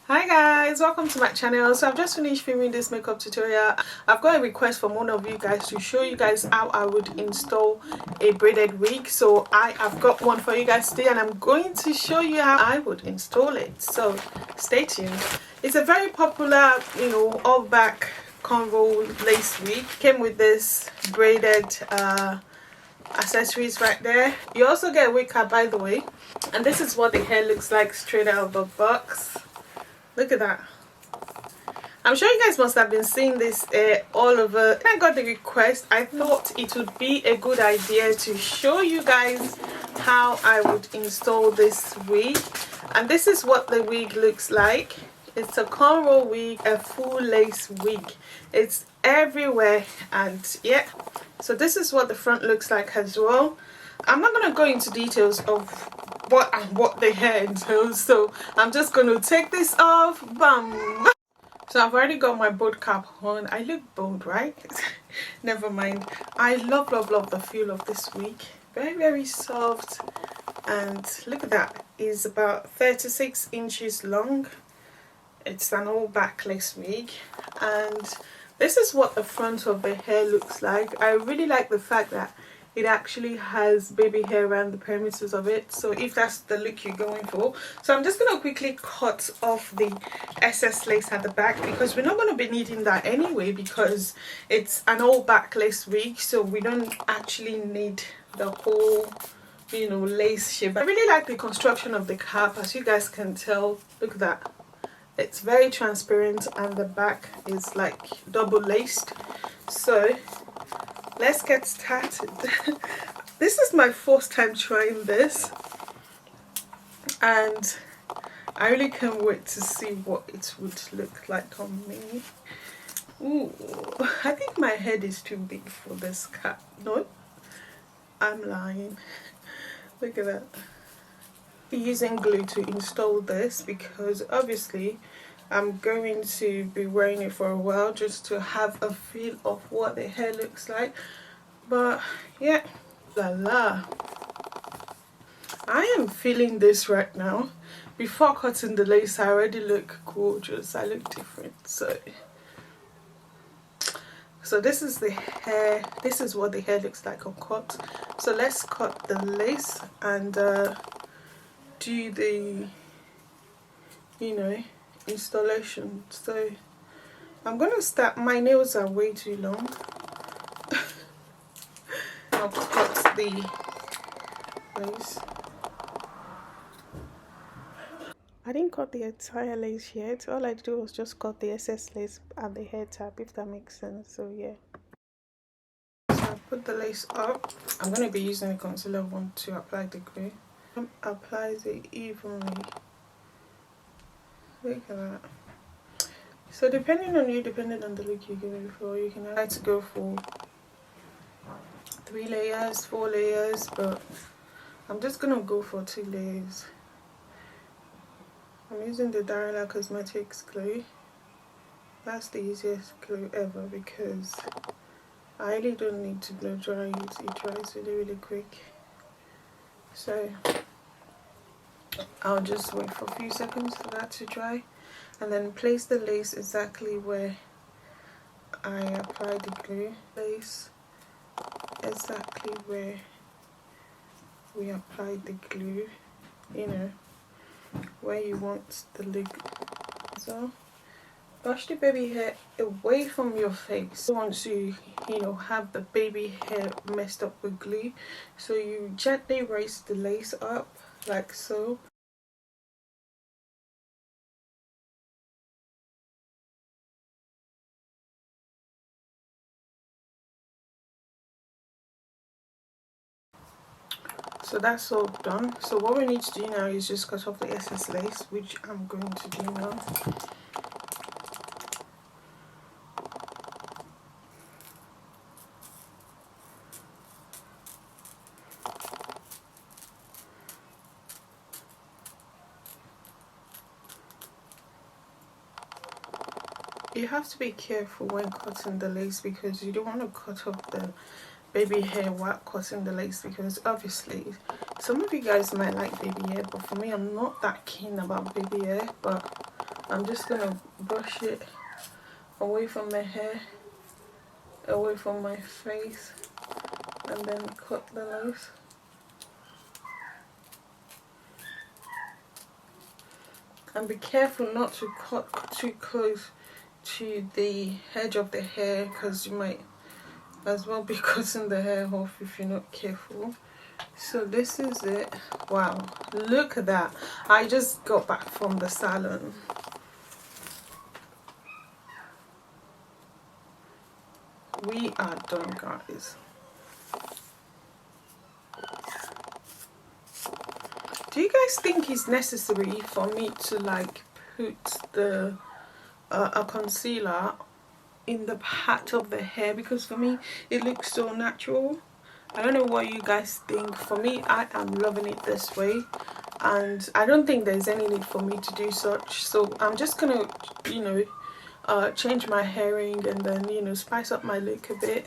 Hi guys, welcome to my channel. So I've just finished filming this makeup tutorial. I've got a request from one of you guys to show you guys how I would install a braided wig. So I have got one for you guys today and I'm going to show you how I would install it. So stay tuned. It's a very popular, all back cornrow lace wig. Came with this braided accessories right there. You also get a wig cap, by the way, and this is what the hair looks like straight out of the box. Look at that. I'm sure you guys must have been seeing this all over. When I got the request, I thought it would be a good idea to show you guys how I would install this wig. And this is what the wig looks like. It's a cornrow wig, a full lace wig. It's everywhere, and yeah. So this is what the front looks like as well. I'm not going to go into details of what the hair entails, so I'm just going to take this off. Bam. So I've already got my bold cap on. I look bold, right? Never mind. I love the feel of this wig. Very soft, and look at that. It's about 36 inches long. It's an all back lace wig, and this is what the front of the hair looks like. I really like the fact that it actually has baby hair around the perimeters of it, so if that's the look you're going for. So I'm just going to quickly cut off the excess lace at the back, because we're not going to be needing that anyway, because it's an all back lace wig, so we don't actually need the whole lace shape. I really like the construction of the cap. As you guys can tell, look at that. It's very transparent and the back is like double laced. So let's get started. This is my first time trying this, and I really can't wait to see what it would look like on me. Ooh, I think my head is too big for this cap. No, I'm lying. Look at that. Using glue to install this, because obviously I'm going to be wearing it for a while just to have a feel of what the hair looks like. But yeah, I am feeling this right now. Before cutting the lace, I already look gorgeous. I look different. So this is the hair. This is what the hair looks like on cut. So let's cut the lace and do the installation. So I'm gonna start. My nails are way too long. I'll cut the lace. I didn't cut the entire lace yet. All I do was just cut the excess lace at the hair tab, if that makes sense. So yeah, so I put the lace up. I'm going to be using a concealer wand to apply the glue. Applies it evenly. Look at that. So depending on you, depending on the look you're going for, you can try to go for 3 layers, 4 layers, but I'm just going to go for 2 layers. I'm using the Darelilliana Cosmetics glue. That's the easiest glue ever, because I really don't need to blow dry it. It dries really quick. So I'll just wait for a few seconds for that to dry, and then place the lace exactly where I applied the glue. Lace exactly where we applied the glue, where you want the look. So brush the baby hair away from your face. You want to have the baby hair messed up with glue, so you gently raise the lace up like so. So that's all done. So what we need to do now is just cut off the excess lace, which I'm going to do now. You have to be careful when cutting the lace, because you don't want to cut off the baby hair while cutting the lace, because obviously some of you guys might like baby hair, but for me, I'm not that keen about baby hair. But I'm just gonna brush it away from my hair, away from my face, and then cut the lace. And be careful not to cut too close to the edge of the hair, because you might as well be cutting the hair off if you're not careful. So this is it. Wow, look at that. I just got back from the salon. We are done, guys. Do you guys think it's necessary for me to like put the a concealer in the part of the hair? Because for me it looks so natural. I don't know what you guys think. For me, I am loving it this way, and I don't think there's any need for me to do such. So I'm just gonna, you know, change my hairing and then, you know, spice up my look a bit.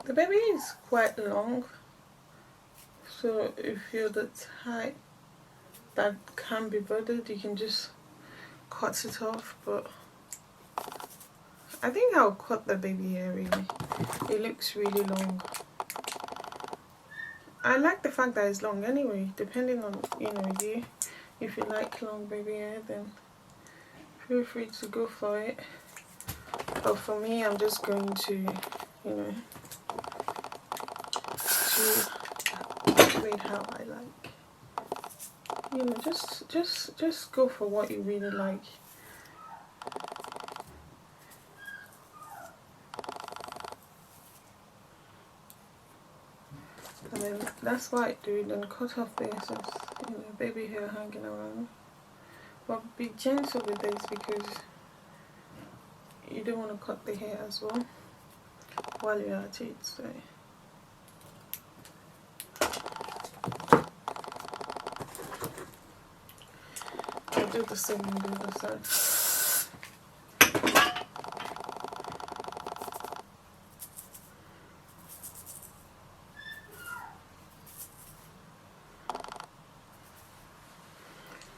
The baby is quite long, so if you're the type that can be bothered, you can just cut it off. But I think I'll cut the baby hair really. It looks really long. I like the fact that it's long anyway, depending on, you know, you. If you like long baby hair, then feel free to go for it. But for me, I'm just going to, you know, to play how I like. You know, just go for what you really like. And then that's what I do. Then cut off the excess, you know, baby hair hanging around. But be gentle with this, because you don't want to cut the hair as well while you're at it. So I'll do the same on the other side.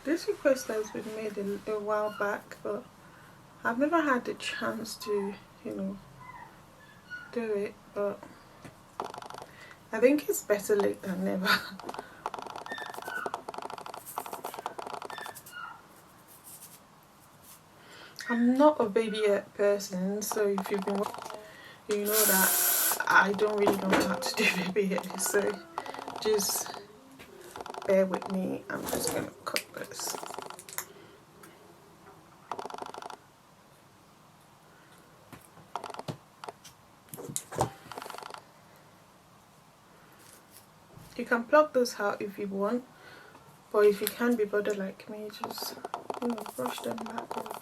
This request has been made a while back, but I've never had the chance to, you know, do it. But I think it's better late than never. I'm not a baby hair person, so if you've been watching, you know that I don't really know how to do baby hair, so just bear with me. I'm just gonna cut this. You can pluck those out if you want, but if you can't be bothered like me, just, you know, brush them back off.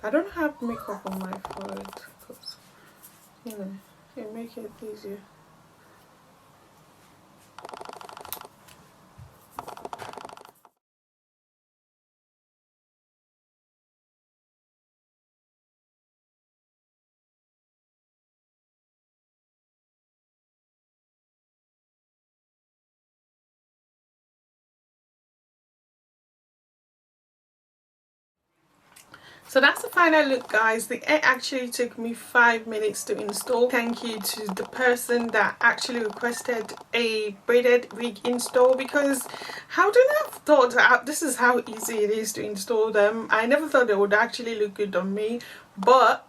I don't have makeup on my forehead because, you know, it makes it easier. So that's the final look, guys. The hair actually took me 5 minutes to install. Thank you to the person that actually requested a braided wig install, because how did I have thought that this is how easy it is to install them? I never thought they would actually look good on me, but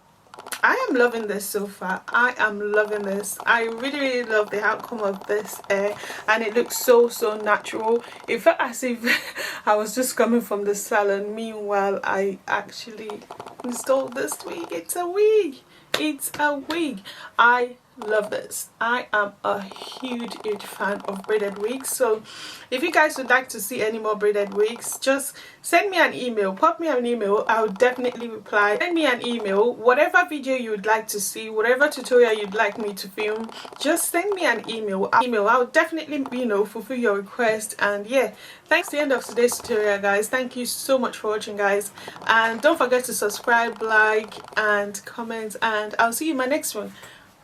I am loving this so far. I am loving this. I really love the outcome of this hair, and it looks so natural. It felt as if I was just coming from the salon. Meanwhile, I actually installed this wig. It's a wig. It's a wig. I love this. I am a huge fan of braided wigs. So if you guys would like to see any more braided wigs, just send me an email, pop me an email. I'll definitely reply. Send me an email, whatever video you would like to see, whatever tutorial you'd like me to film, just send me an email. I'll definitely, you know, fulfill your request. And yeah, thanks. The end of today's tutorial, guys. Thank you so much for watching, guys, and don't forget to subscribe, like and comment, and I'll see you in my next one.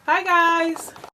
Bye guys.